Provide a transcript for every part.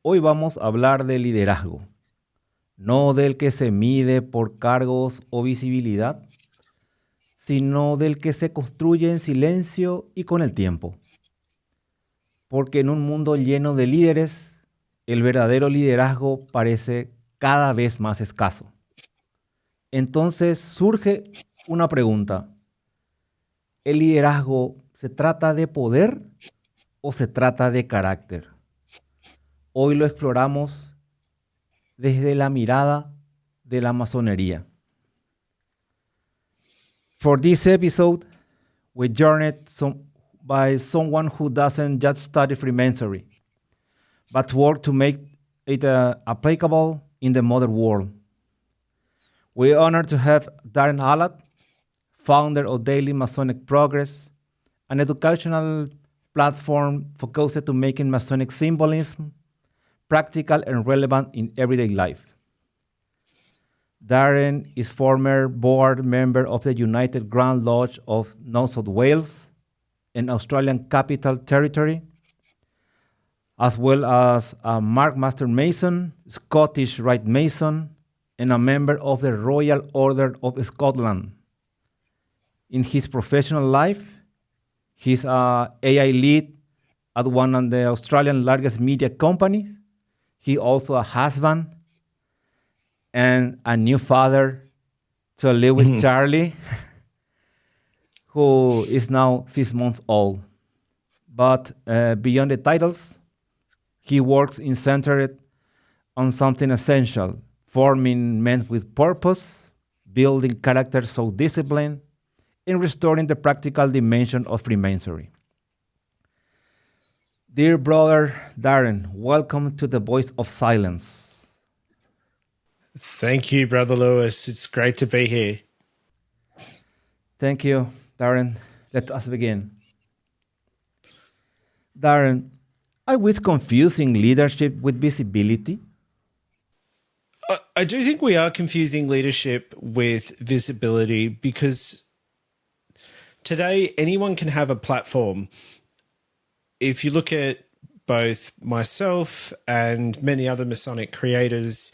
Hoy vamos a hablar de liderazgo, no del que se mide por cargos o visibilidad, sino del que se construye en silencio y con el tiempo. Porque en un mundo lleno de líderes, el verdadero liderazgo parece cada vez más escaso. Entonces surge una pregunta: ¿el liderazgo se trata de poder o se trata de carácter? Hoy lo exploramos desde la mirada de la masonería. For this episode, we journeyed by someone who doesn't just study Freemasonry, but work to make it applicable in the modern world. We're honored to have Darren Allatt, founder of Daily Masonic Progress, an educational platform focused to making Masonic symbolism practical and relevant in everyday life. Darren is former board member of the United Grand Lodge of New South Wales and Australian Capital Territory, as well as a Mark Master Mason, Scottish Rite Mason, and a member of the Royal Order of Scotland. In his professional life, he's an AI lead at one of the Australian largest media companies. He's also a husband and a new father to live with Charlie, who is now 6 months old. But beyond the titles, he works in centered on something essential: forming men with purpose, building character so discipline, and restoring the practical dimension of Freemasonry. Dear brother Darren, welcome to the Voice of Silence. Thank you, Brother Lewis. It's great to be here. Thank you, Darren. Let us begin. Darren, are we confusing leadership with visibility? I do think we are confusing leadership with visibility, because today anyone can have a platform. If you look at both myself and many other Masonic creators,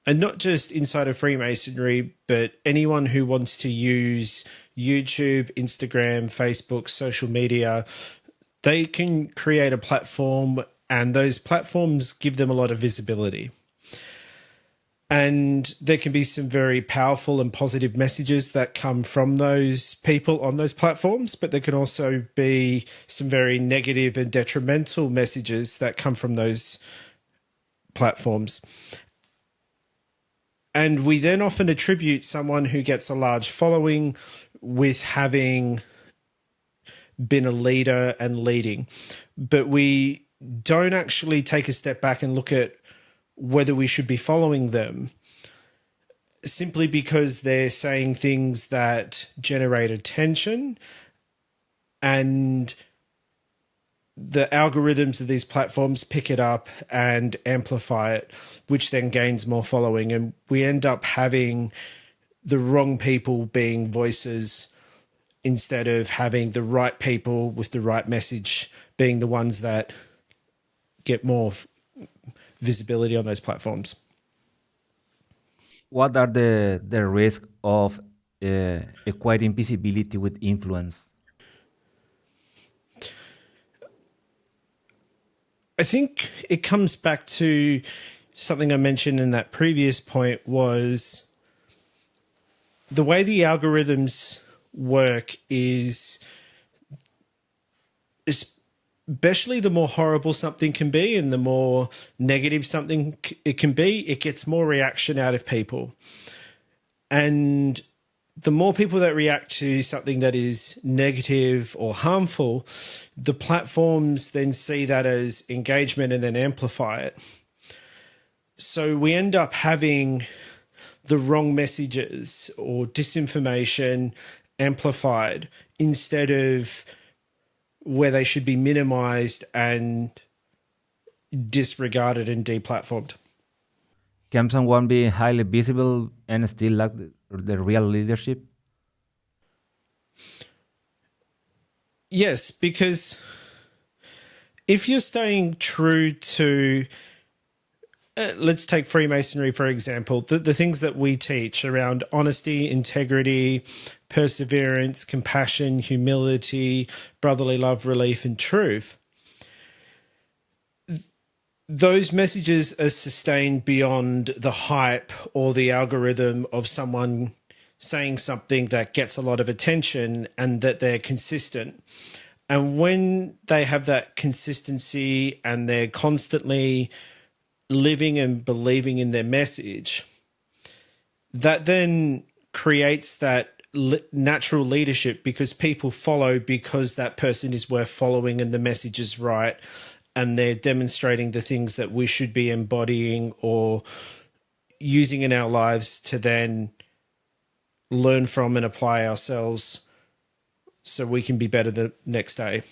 and not just inside of Freemasonry, but anyone who wants to use YouTube, Instagram, Facebook, social media, they can create a platform, and those platforms give them a lot of visibility. And there can be some very powerful and positive messages that come from those people on those platforms, but there can also be some very negative and detrimental messages that come from those platforms. And we then often attribute someone who gets a large following with having been a leader and leading. But we don't actually take a step back and look at whether we should be following them, simply because they're saying things that generate attention, and the algorithms of these platforms pick it up and amplify it, which then gains more following. And we end up having the wrong people being voices instead of having the right people with the right message being the ones that get more visibility on those platforms. What are the risks of equating visibility with influence? I think it comes back to something I mentioned in that previous point, was the way the algorithms work is, especially the more horrible something can be and the more negative something it can be, it gets more reaction out of people. And the more people that react to something that is negative or harmful, the platforms then see that as engagement and then amplify it. So we end up having the wrong messages or disinformation amplified instead of where they should be minimized and disregarded and deplatformed. Can someone be highly visible and still lack the real leadership? Yes, because if you're staying true to, let's take Freemasonry, for example, the things that we teach around honesty, integrity, perseverance, compassion, humility, brotherly love, relief, and truth, those messages are sustained beyond the hype or the algorithm of someone saying something that gets a lot of attention and that they're consistent. And when they have that consistency and they're constantly living and believing in their message, that then creates that natural leadership, because people follow because that person is worth following and the message is right, and they're demonstrating the things that we should be embodying or using in our lives to then learn from and apply ourselves so we can be better the next day.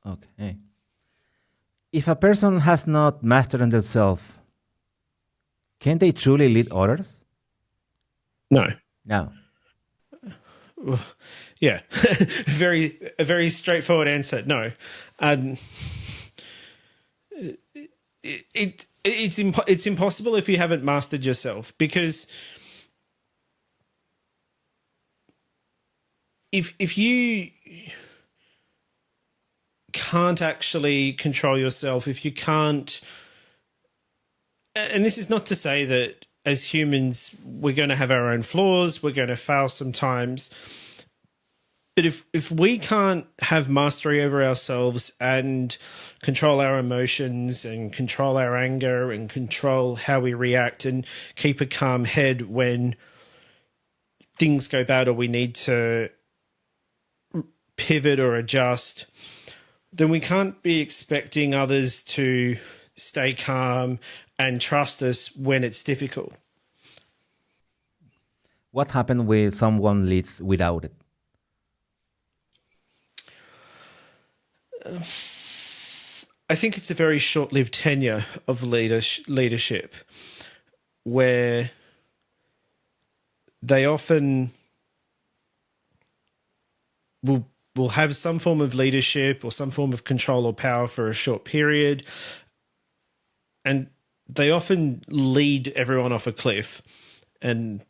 Okay. If a person has not mastered themselves, can they truly lead others? No. No. Yeah. A very straightforward answer. No. It's impossible if you haven't mastered yourself, because if you can't actually control yourself, if you can't, and this is not to say that as humans we're going to have our own flaws, we're going to fail sometimes, but if we can't have mastery over ourselves and control our emotions and control our anger and control how we react and keep a calm head when things go bad or we need to pivot or adjust, then we can't be expecting others to stay calm and trust us when it's difficult. What happens when someone leads without it? I think it's a very short-lived tenure of leadership where they often will have some form of leadership or some form of control or power for a short period, and they often lead everyone off a cliff. And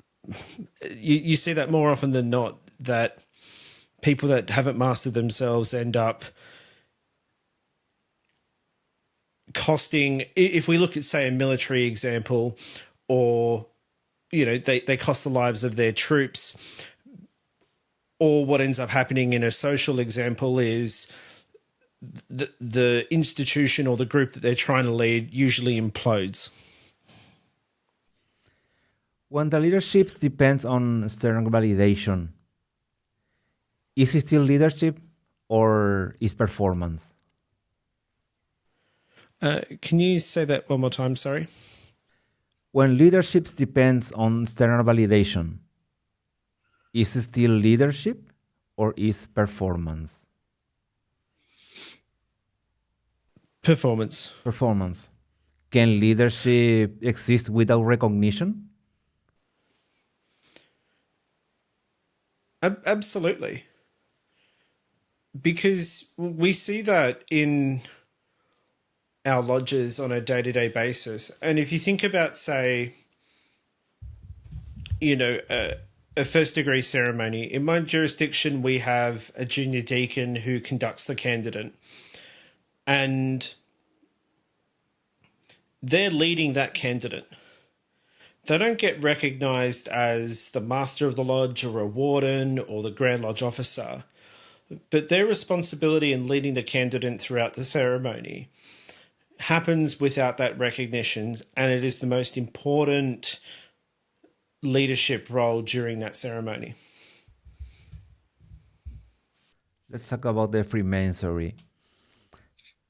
you see that more often than not, that people that haven't mastered themselves end up costing, if we look at, say, a military example, or, you know, they cost the lives of their troops, or what ends up happening in a social example is the institution or the group that they're trying to lead usually implodes. When the leadership depends on external validation, is it still leadership or is performance? Can you say that one more time? Sorry. When leadership depends on external validation, is it still leadership or is performance? Performance. Performance. Can leadership exist without recognition? Absolutely. Because we see that in our lodges on a day-to-day basis. And if you think about, say, you know, a first degree ceremony, in my jurisdiction, we have a junior deacon who conducts the candidate, and they're leading that candidate. They don't get recognized as the master of the lodge or a warden or the Grand Lodge officer, but their responsibility in leading the candidate throughout the ceremony happens without that recognition, and it is the most important leadership role during that ceremony. Let's talk about the Freemasonry.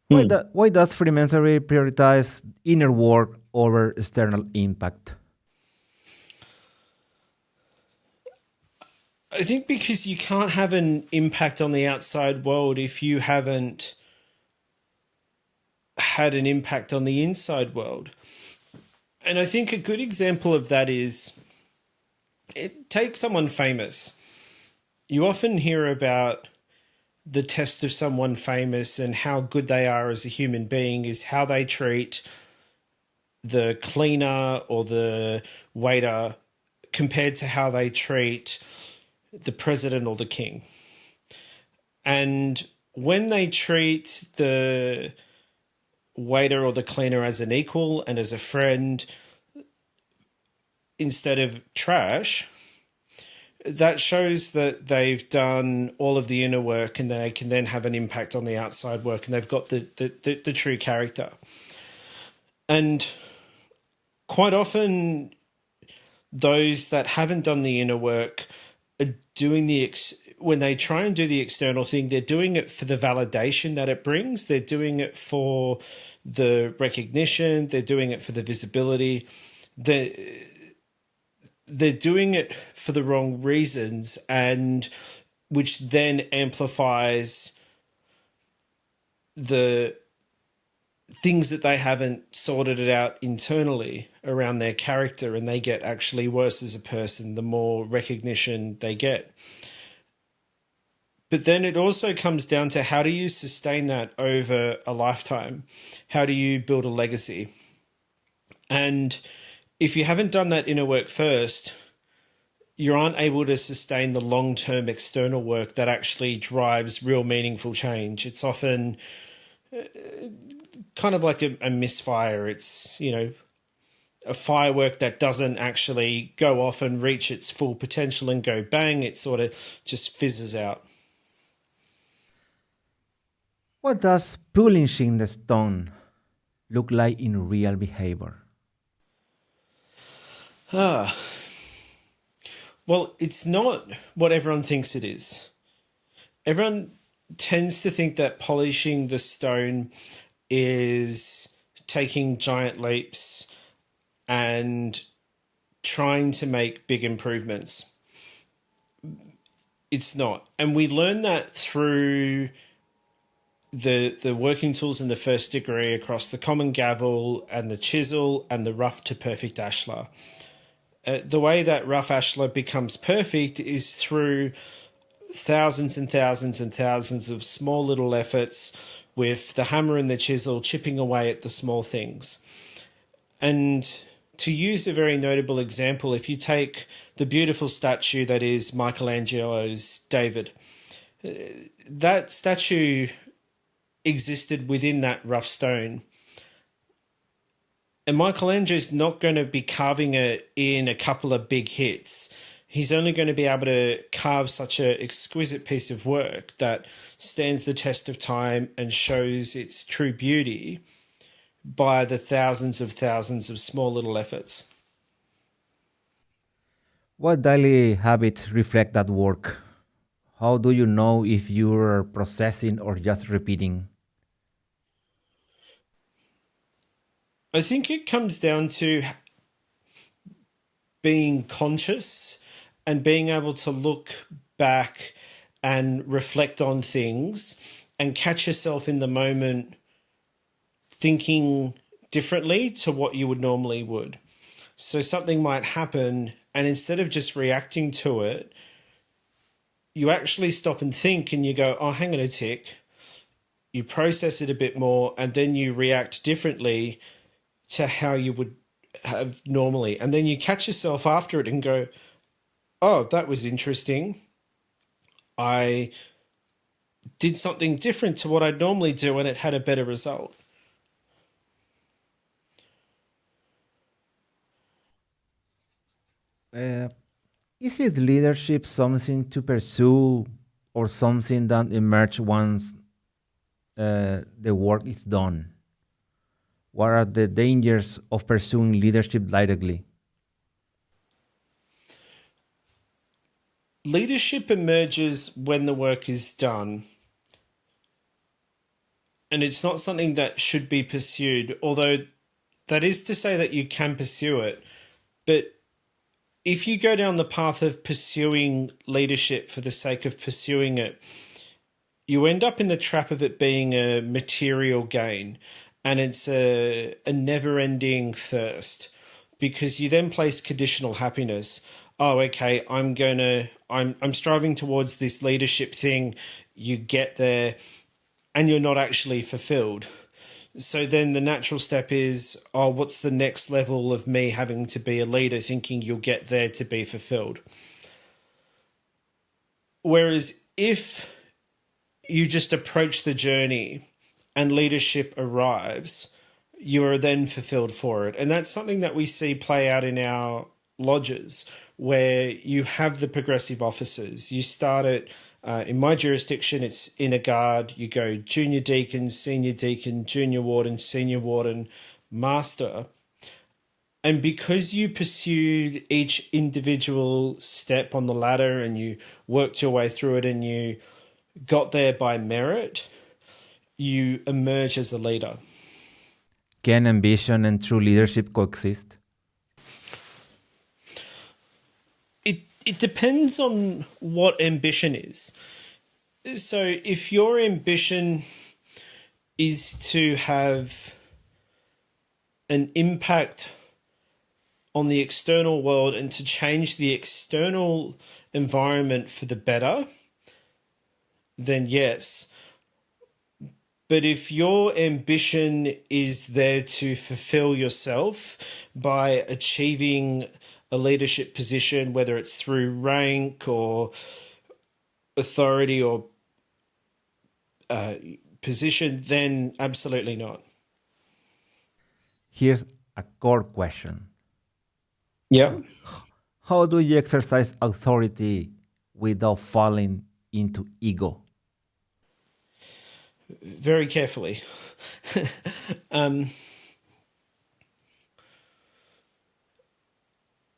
Why does Freemasonry prioritize inner work over external impact? I think because you can't have an impact on the outside world if you haven't had an impact on the inside world. And I think a good example of that is, take someone famous. You often hear about the test of someone famous and how good they are as a human being is how they treat the cleaner or the waiter compared to how they treat the president or the king. And when they treat the waiter or the cleaner as an equal and as a friend instead of trash, that shows that they've done all of the inner work and they can then have an impact on the outside work, and they've got the true character. And quite often, those that haven't done the inner work are doing when they try and do the external thing, they're doing it for the validation that it brings. They're doing it for the recognition. They're doing it for the visibility. They're doing it for the wrong reasons, and which then amplifies the things that they haven't sorted it out internally around their character, and they get actually worse as a person the more recognition they get. But then it also comes down to, how do you sustain that over a lifetime? How do you build a legacy? And if you haven't done that inner work first, you aren't able to sustain the long-term external work that actually drives real meaningful change. It's often kind of like a misfire. It's, a firework that doesn't actually go off and reach its full potential and go bang. It sort of just fizzes out. What does polishing the stone look like in real behavior? Well, it's not what everyone thinks it is. Everyone tends to think that polishing the stone is taking giant leaps and trying to make big improvements. It's not. And we learn that through the working tools in the first degree across the common gavel and the chisel and the rough to perfect ashlar. The way that rough ashlar becomes perfect is through thousands and thousands and thousands of small little efforts with the hammer and the chisel chipping away at the small things. And to use a very notable example, if you take the beautiful statue that is Michelangelo's David, that statue existed within that rough stone. And Michelangelo's not going to be carving it in a couple of big hits. He's only going to be able to carve such an exquisite piece of work that stands the test of time and shows its true beauty by the thousands of small little efforts. What daily habits reflect that work? How do you know if you're processing or just repeating? I think it comes down to being conscious and being able to look back and reflect on things and catch yourself in the moment thinking differently to what you would normally would. So something might happen, and instead of just reacting to it, you actually stop and think and you go, oh, hang on a tick. You process it a bit more, and then you react differently to how you would have normally. And then you catch yourself after it and go, oh, that was interesting. I did something different to what I'd normally do and it had a better result. Is it leadership something to pursue or something that emerges once the work is done? What are the dangers of pursuing leadership directly? Leadership emerges when the work is done. And it's not something that should be pursued, although that is to say that you can pursue it. But if you go down the path of pursuing leadership for the sake of pursuing it, you end up in the trap of it being a material gain. and it's a never-ending thirst, because you then place conditional happiness. Oh, okay, I'm striving towards this leadership thing. You get there and you're not actually fulfilled. So then the natural step is, oh, what's the next level of me having to be a leader, thinking you'll get there to be fulfilled? Whereas if you just approach the journey and leadership arrives, you are then fulfilled for it. And that's something that we see play out in our lodges, where you have the progressive officers. You start at, in my jurisdiction, it's inner guard. You go junior deacon, junior warden, senior warden, master. And because you pursued each individual step on the ladder and you worked your way through it and you got there by merit, you emerge as a leader. Can ambition and true leadership coexist? It depends on what ambition is. So if your ambition is to have an impact on the external world and to change the external environment for the better, then yes. But if your ambition is there to fulfill yourself by achieving a leadership position, whether it's through rank or authority or position, then absolutely not. Here's a core question. Yeah. How do you exercise authority without falling into ego? Very carefully.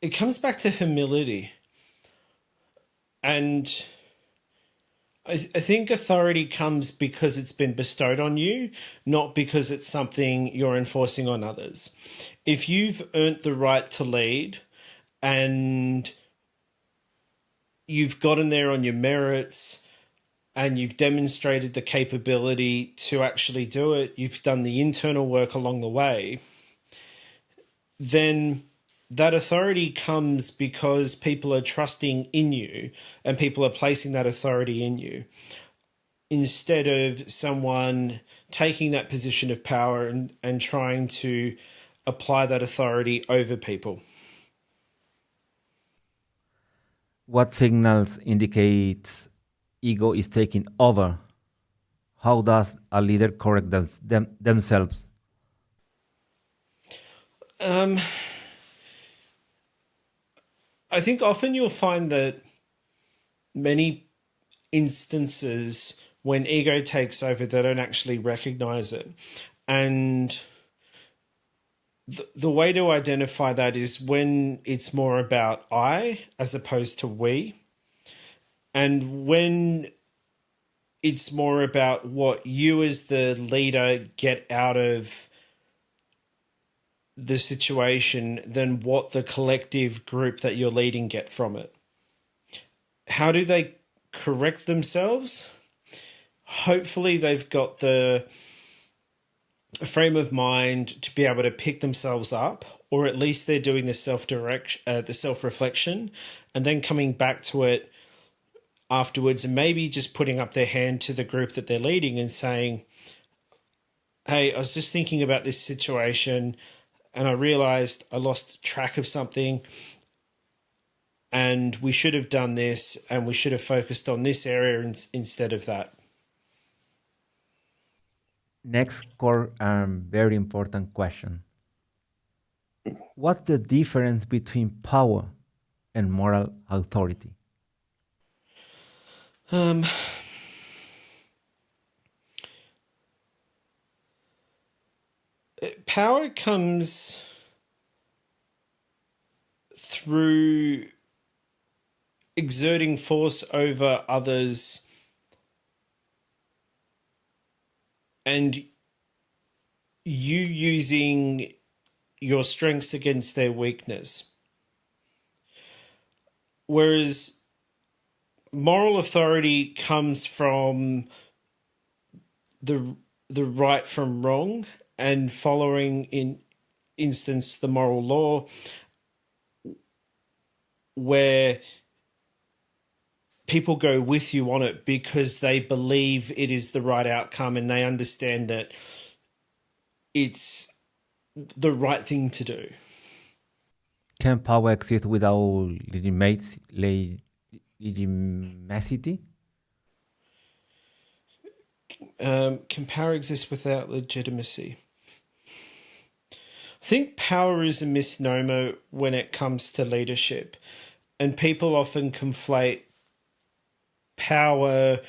It comes back to humility. And I think authority comes because it's been bestowed on you, not because it's something you're enforcing on others. If you've earned the right to lead and you've gotten there on your merits and you've demonstrated the capability to actually do it, you've done the internal work along the way, then that authority comes because people are trusting in you and people are placing that authority in you, instead of someone taking that position of power and trying to apply that authority over people. What signals indicates ego is taking over? How does a leader correct themselves? I think often you'll find that many instances when ego takes over, they don't actually recognize it. And the way to identify that is when it's more about I as opposed to we. And when it's more about what you as the leader get out of the situation than what the collective group that you're leading get from it. How do they correct themselves? Hopefully they've got the frame of mind to be able to pick themselves up, or at least they're doing the self-reflection and then coming back to it afterwards and maybe just putting up their hand to the group that they're leading and saying, hey, I was just thinking about this situation and I realized I lost track of something and we should have done this and we should have focused on this area instead of that. Next core very important question. What's the difference between power and moral authority? Power comes through exerting force over others and you using your strengths against their weakness. Whereas moral authority comes from the right from wrong and following, in instance, the moral law, where people go with you on it because they believe it is the right outcome and they understand that it's the right thing to do. Can power exist without legitimacy? Can power exist without legitimacy? I think power is a misnomer when it comes to leadership, and people often conflate power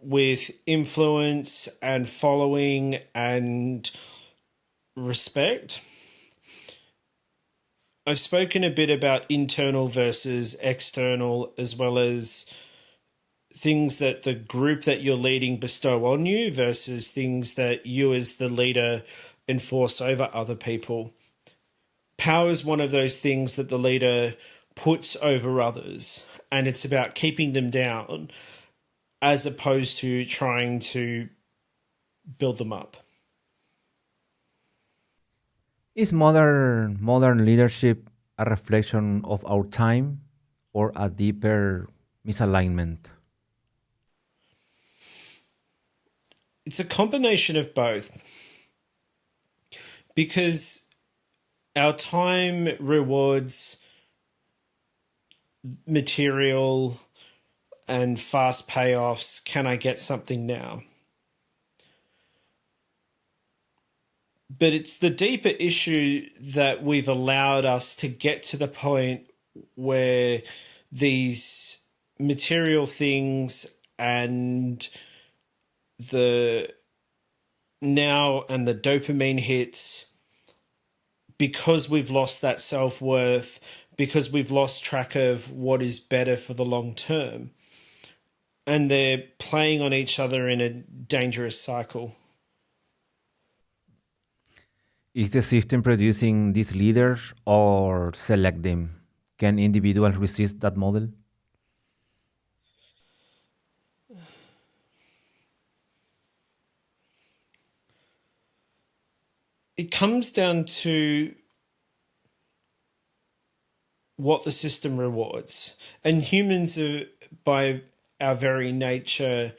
with influence and following and respect. I've spoken a bit about internal versus external, as well as things that the group that you're leading bestow on you versus things that you as the leader enforce over other people. Power is one of those things that the leader puts over others, and it's about keeping them down as opposed to trying to build them up. Is modern leadership a reflection of our time or a deeper misalignment? It's a combination of both, because our time rewards material and fast payoffs. Can I get something now? But it's the deeper issue that we've allowed us to get to the point where these material things and the now and the dopamine hits, because we've lost that self-worth, because we've lost track of what is better for the long term, and they're playing on each other in a dangerous cycle. Is the system producing these leaders or select them? Can individuals resist that model? It comes down to what the system rewards. And humans are, by our very nature,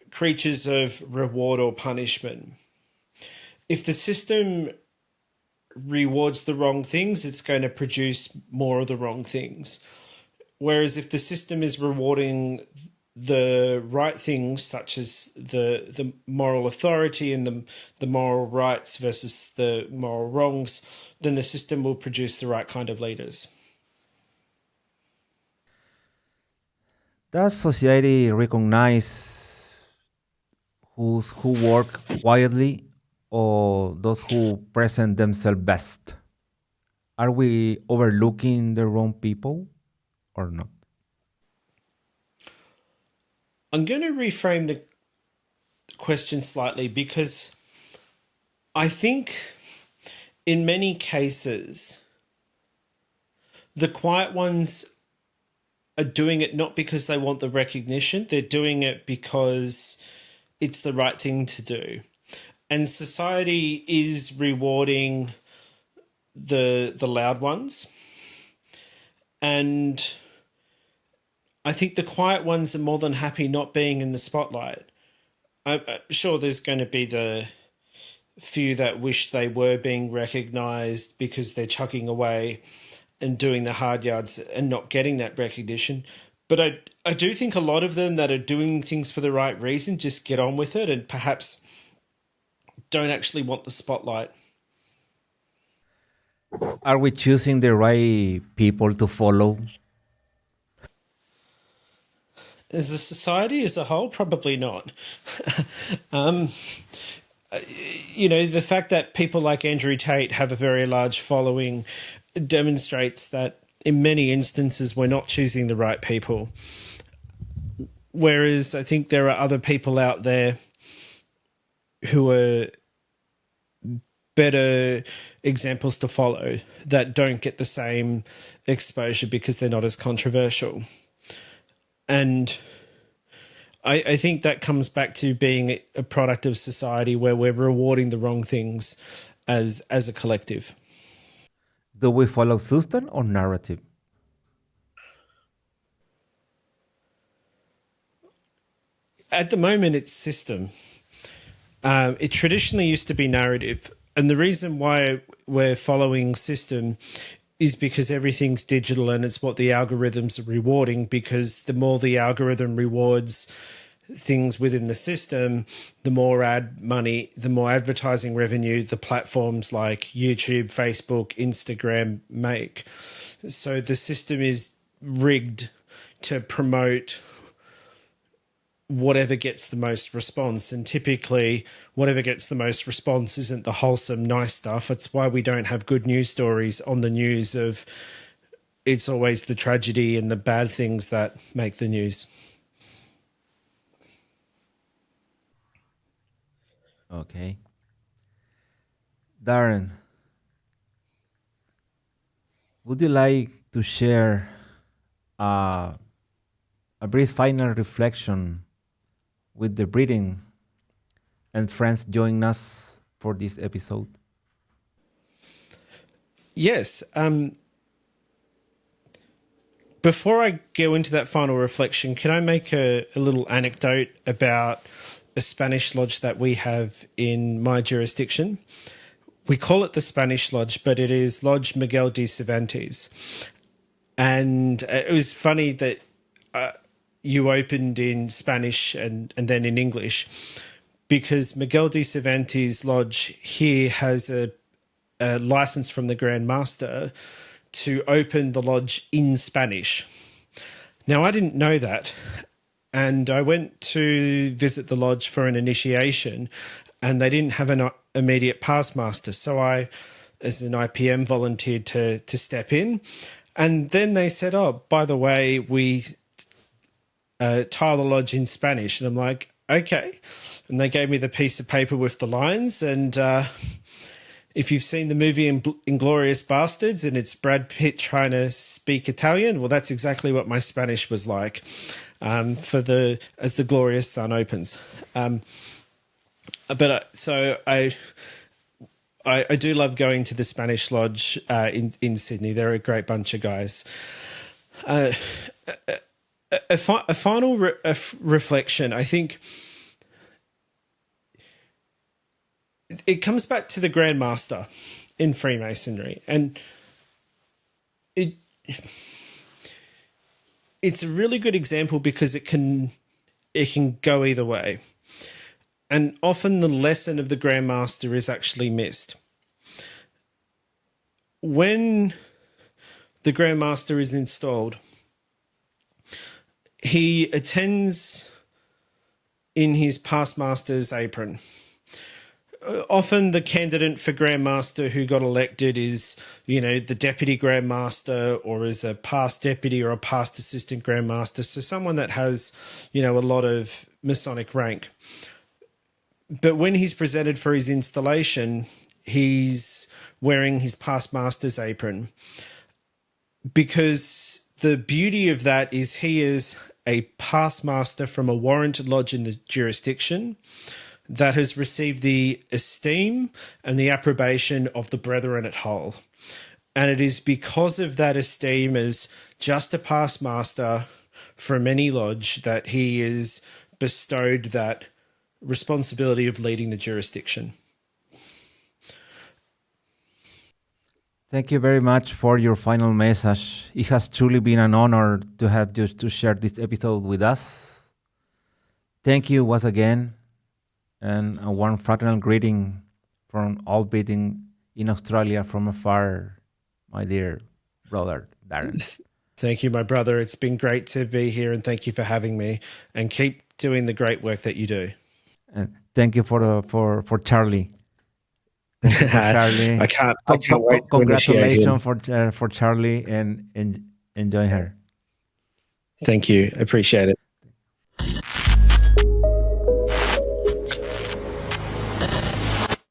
creatures of reward or punishment. If the system rewards the wrong things, it's going to produce more of the wrong things. Whereas if the system is rewarding the right things, such as the moral authority and the moral rights versus the moral wrongs, then the system will produce the right kind of leaders. Does society recognize who work quietly or those who present themselves best? Are we overlooking the wrong people or not? I'm going to reframe the question slightly, because I think in many cases, the quiet ones are doing it not because they want the recognition, they're doing it because it's the right thing to do. And society is rewarding the loud ones. And I think the quiet ones are more than happy not being in the spotlight. I'm sure there's going to be the few that wish they were being recognized because they're chugging away and doing the hard yards and not getting that recognition. But I do think a lot of them that are doing things for the right reason just get on with it and perhaps don't actually want the spotlight. Are we choosing the right people to follow? As a society as a whole, probably not. The fact that people like Andrew Tate have a very large following demonstrates that in many instances we're not choosing the right people. Whereas I think there are other people out there who are better examples to follow that don't get the same exposure because they're not as controversial. And I think that comes back to being a product of society where we're rewarding the wrong things as a collective. Do we follow system or narrative? At the moment, it's system. It traditionally used to be narrative. And the reason why we're following system is because everything's digital and it's what the algorithms are rewarding, because the more the algorithm rewards things within the system, the more ad money, the more advertising revenue the platforms like YouTube, Facebook, Instagram make. So the system is rigged to promote whatever gets the most response. And typically whatever gets the most response isn't the wholesome, nice stuff. It's why we don't have good news stories on the news of it's always the tragedy and the bad things that make the news. Okay. Darren, would you like to share a brief final reflection with the breeding and friends joining us for this episode? Yes. Before I go into that final reflection, can I make a little anecdote about a Spanish lodge that we have in my jurisdiction? We call it the Spanish Lodge, but it is Lodge Miguel de Cervantes. And it was funny that you opened in Spanish and then in English, because Miguel de Cervantes Lodge here has a license from the Grand Master to open the lodge in Spanish. Now, I didn't know that. And I went to visit the lodge for an initiation, and they didn't have an immediate past master. So I, as an IPM, volunteered to step in. And then they said, oh, by the way, we tile the lodge in Spanish. And I'm like, okay. And they gave me the piece of paper with the lines. And if you've seen the movie Inglourious Bastards and it's Brad Pitt trying to speak Italian, well, that's exactly what my Spanish was like as the glorious sun opens. So I do love going to the Spanish Lodge in Sydney. They're a great bunch of guys. A final reflection, I think. It comes back to the Grand Master in Freemasonry, and it's a really good example because it can go either way. And often the lesson of the Grand Master is actually missed. When the Grand Master is installed, he attends in his past master's apron. Often the candidate for Grand Master who got elected is, the Deputy Grand Master, or is a past Deputy or a past Assistant Grand Master. So someone that has, a lot of Masonic rank. But when he's presented for his installation, he's wearing his past master's apron. Because the beauty of that is he is a past master from a warranted lodge in the jurisdiction that has received the esteem and the approbation of the brethren at whole. And it is because of that esteem as just a past master from any lodge that he is bestowed that responsibility of leading the jurisdiction. Thank you very much for your final message. It has truly been an honor to have you to share this episode with us. Thank you once again, and a warm fraternal greeting from all beating in Australia from afar, my dear brother, Darren. Thank you, my brother. It's been great to be here, and thank you for having me, and keep doing the great work that you do. And thank you for Charlie. Thank you for Charlie. I can't wait. Congratulations for Charlie and enjoy her. Thank you. Appreciate it.